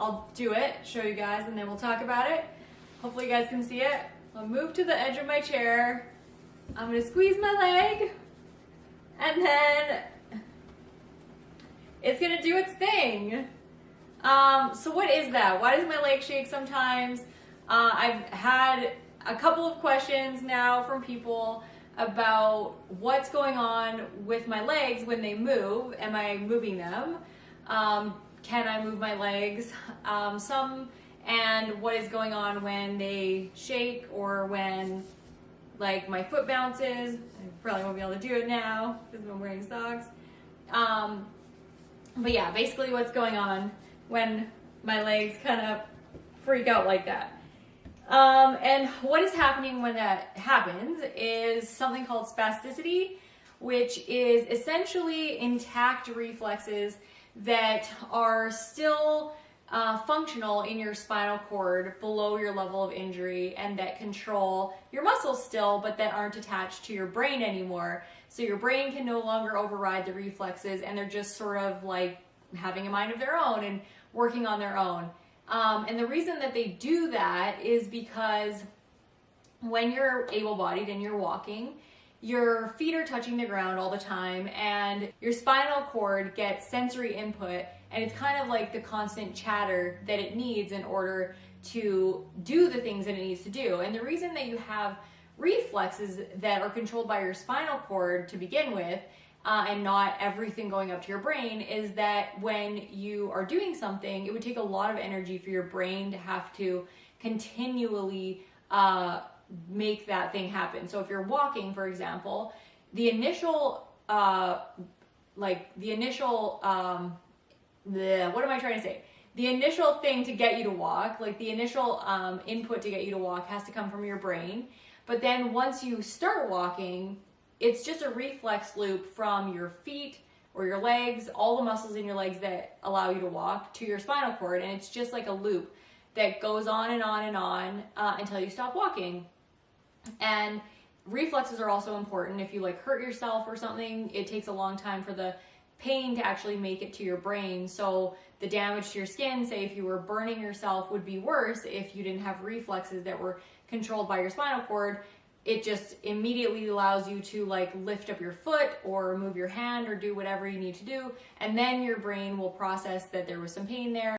I'll do it, show you guys, and then we'll talk about it. Hopefully you guys can see it. I'll move to the edge of my chair. I'm gonna squeeze my leg, and then it's gonna do its thing. So what is that? Why does my leg shake sometimes? I've had a couple of questions now from people about what's going on with my legs when they move. Am I moving them? Can I move my legs? And what is going on when they shake or when like my foot bounces. I probably won't be able to do it now because I'm wearing socks. But yeah, basically what's going on when my legs kind of freak out like that. And what is happening when that happens is something called spasticity, which is essentially intact reflexes that are still functional in your spinal cord below your level of injury and that control your muscles still, but that aren't attached to your brain anymore. So your brain can no longer override the reflexes and they're just sort of like having a mind of their own and working on their own. And the reason that they do that is because when you're able-bodied and you're walking, your feet are touching the ground all the time and your spinal cord gets sensory input, and it's kind of like the constant chatter that it needs in order to do the things that it needs to do. And the reason that you have reflexes that are controlled by your spinal cord to begin with, and not everything going up to your brain, is that when you are doing something, it would take a lot of energy for your brain to have to continually make that thing happen. So if you're walking, for example, the initial the initial thing to get you to walk, like the initial input to get you to walk has to come from your brain. But then once you start walking, it's just a reflex loop from your feet or your legs, all the muscles in your legs that allow you to walk, to your spinal cord. And it's just like a loop that goes on and on and on until you stop walking. And reflexes are also important. If you like hurt yourself or something, it takes a long time for the pain to actually make it to your brain. So the damage to your skin, say if you were burning yourself, would be worse if you didn't have reflexes that were controlled by your spinal cord. It just immediately allows you to like lift up your foot or move your hand or do whatever you need to do. And then your brain will process that there was some pain there